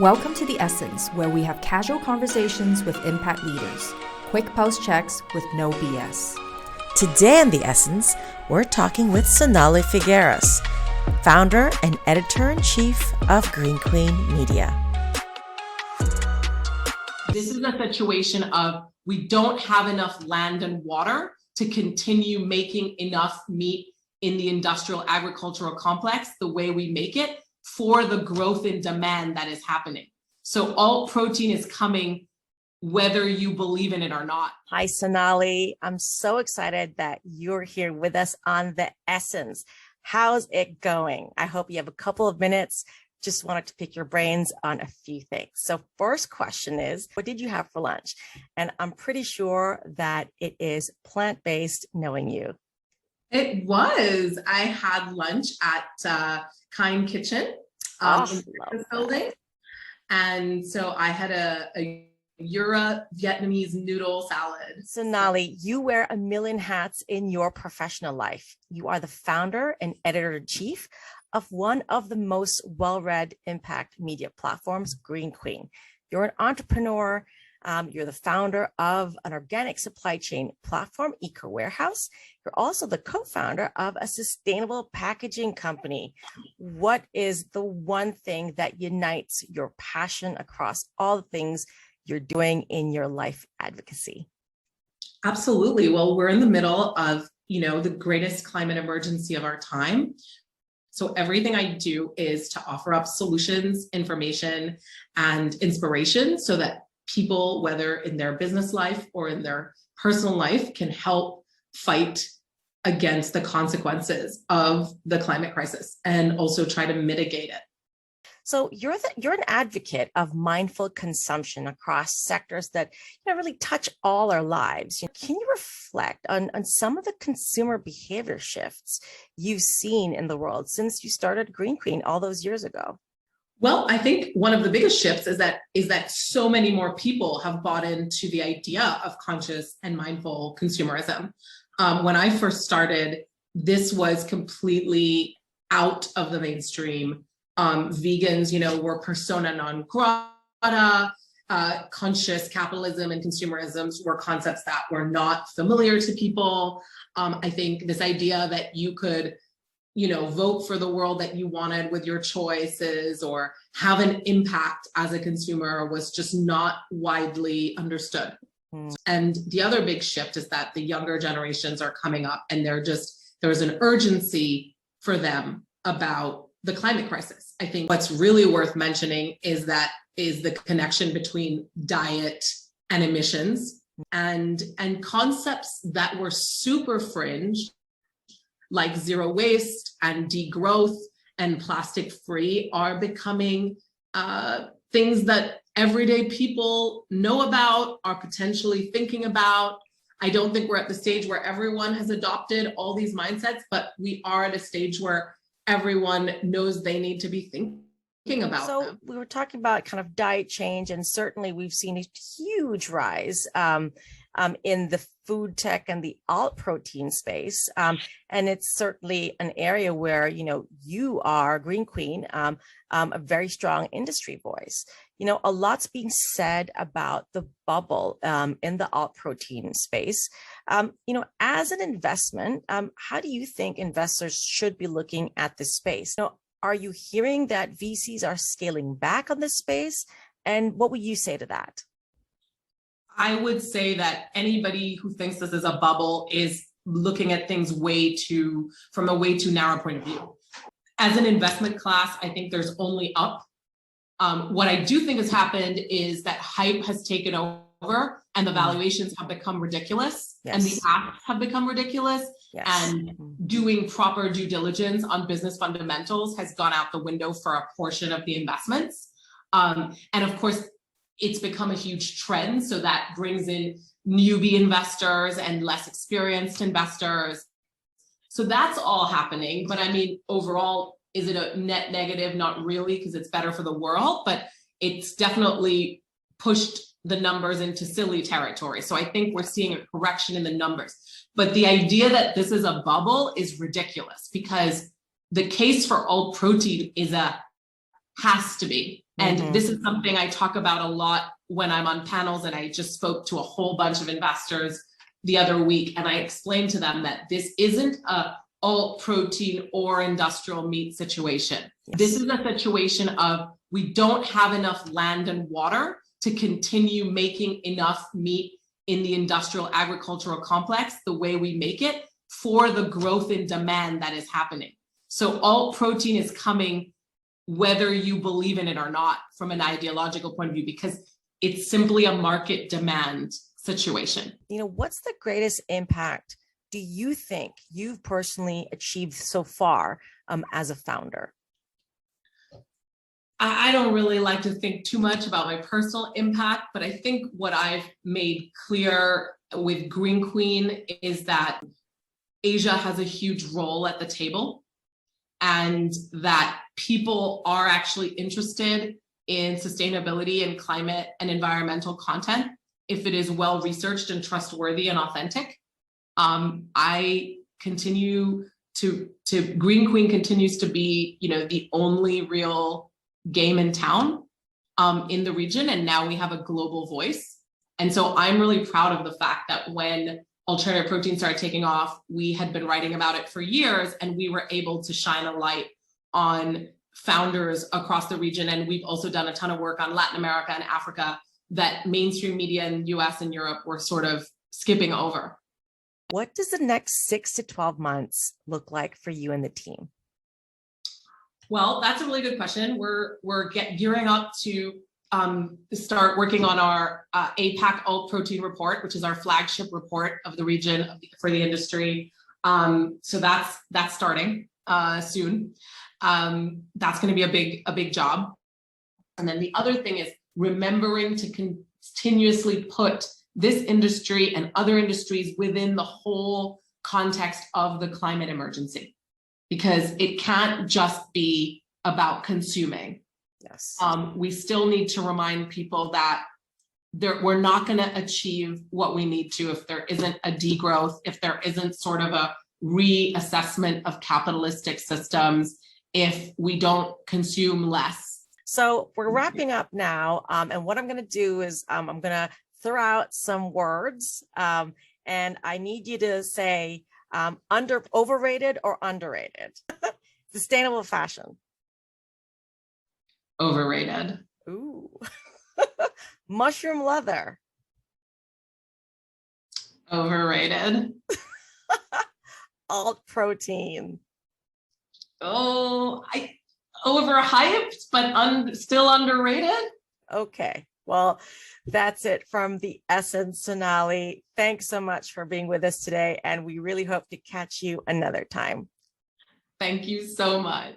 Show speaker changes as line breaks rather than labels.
Welcome to The Essence, where we have casual conversations with impact leaders, quick pulse checks with no BS.
Today on The Essence, we're talking with Sonalie Figueiras, founder and editor-in-chief of Green Queen Media.
This is a situation of we don't have enough land and water to continue making enough meat in the industrial agricultural complex the way we make it for the growth in demand that is happening. So alt protein is coming whether you believe in it or not.
Hi, Sonalie. I'm so excited that you're here with us on The Essence. How's it going? I hope you have a couple of minutes. Just wanted to pick your brains on a few things. So first question is, what did you have for lunch? And I'm pretty sure that it is plant-based, knowing you.
It was. I had lunch at Kind Kitchen in the breakfast building. And so I had a Euro Vietnamese noodle salad.
Sonalie, you wear a million hats in your professional life. You are the founder and editor-in-chief of one of the most well-read impact media platforms, Green Queen. You're an entrepreneur. You're the founder of an organic supply chain platform, Eco Warehouse. You're also the co-founder of a sustainable packaging company. What is the one thing that unites your passion across all the things you're doing in your life advocacy?
Absolutely. Well, we're in the middle of, the greatest climate emergency of our time. So everything I do is to offer up solutions, information, and inspiration so that people, whether in their business life or in their personal life, can help fight against the consequences of the climate crisis and also try to mitigate it.
So you're an advocate of mindful consumption across sectors that really touch all our lives. Can you reflect on some of the consumer behavior shifts you've seen in the world since you started Green Queen all those years ago?
Well, I think one of the biggest shifts is that so many more people have bought into the idea of conscious and mindful consumerism. When I first started, this was completely out of the mainstream. Vegans, were persona non grata. Conscious capitalism and consumerisms were concepts that were not familiar to people. I think this idea that you could vote for the world that you wanted with your choices or have an impact as a consumer was just not widely understood. And the other big shift is that the younger generations are coming up and there's an urgency for them about the climate crisis. I think what's really worth mentioning is the connection between diet and emissions and concepts that were super fringe, like zero waste and degrowth and plastic free, are becoming things that everyday people know about, are potentially thinking about. I don't think we're at the stage where everyone has adopted all these mindsets, but we are at a stage where everyone knows they need to be thinking about them.
So we were talking about kind of diet change, and certainly we've seen a huge rise in the food tech and the alt protein space. And it's certainly an area where, you are, Green Queen, a very strong industry voice. A lot's being said about the bubble in the alt protein space. As an investment, how do you think investors should be looking at this space? Are you hearing that VCs are scaling back on this space? And what would you say to that?
I would say that anybody who thinks this is a bubble is looking at things from a way too narrow point of view. As an investment class, I think there's only up. What I do think has happened is that hype has taken over and the valuations have become ridiculous. Yes. And the asks have become ridiculous. Yes. And doing proper due diligence on business fundamentals has gone out the window for a portion of the investments. And of course, it's become a huge trend. So that brings in newbie investors and less experienced investors. So that's all happening. But I mean, overall, is it a net negative? Not really, because it's better for the world, but it's definitely pushed the numbers into silly territory. So I think we're seeing a correction in the numbers. But the idea that this is a bubble is ridiculous, because the case for alt protein is a has to be. And
Mhm.
this is something I talk about a lot when I'm on panels, and I just spoke to a whole bunch of investors the other week, and I explained to them that this isn't a alt protein or industrial meat situation.
Yes.
This is a situation of we don't have enough land and water to continue making enough meat in the industrial agricultural complex the way we make it for the growth in demand that is happening. So alt protein is coming whether you believe in it or not from an ideological point of view, because it's simply a market demand situation.
You know, what's the greatest impact do you think you've personally achieved so far as a founder?
I don't really like to think too much about my personal impact, but I think what I've made clear with Green Queen is that Asia has a huge role at the table, and that people are actually interested in sustainability and climate and environmental content if it is well researched and trustworthy and authentic. I continue to Green Queen continues to be, you know, the only real game in town in the region, and now we have a global voice. And so I'm really proud of the fact that when alternative protein started taking off, we had been writing about it for years, and we were able to shine a light on founders across the region. And we've also done a ton of work on Latin America and Africa that mainstream media in the US and Europe were sort of skipping over.
What does the next 6 to 12 months look like for you and the team?
Well, that's a really good question. We're gearing up to start working on our APAC alt protein report, which is our flagship report of the region for the industry. So that's starting soon. That's going to be a big job. And then the other thing is remembering to continuously put this industry and other industries within the whole context of the climate emergency, because it can't just be about consuming.
Yes.
We still need to remind people that we're not going to achieve what we need to if there isn't a degrowth, if there isn't sort of a reassessment of capitalistic systems, if we don't consume less.
So we're wrapping up now. And what I'm going to do is I'm going to throw out some words, and I need you to say overrated or underrated. Sustainable fashion.
Overrated.
Ooh. Mushroom leather.
Overrated.
Alt protein.
Oh, overhyped, but still underrated.
Okay. Well, that's it from the Essence, Sonalie. Thanks so much for being with us today, and we really hope to catch you another time.
Thank you so much.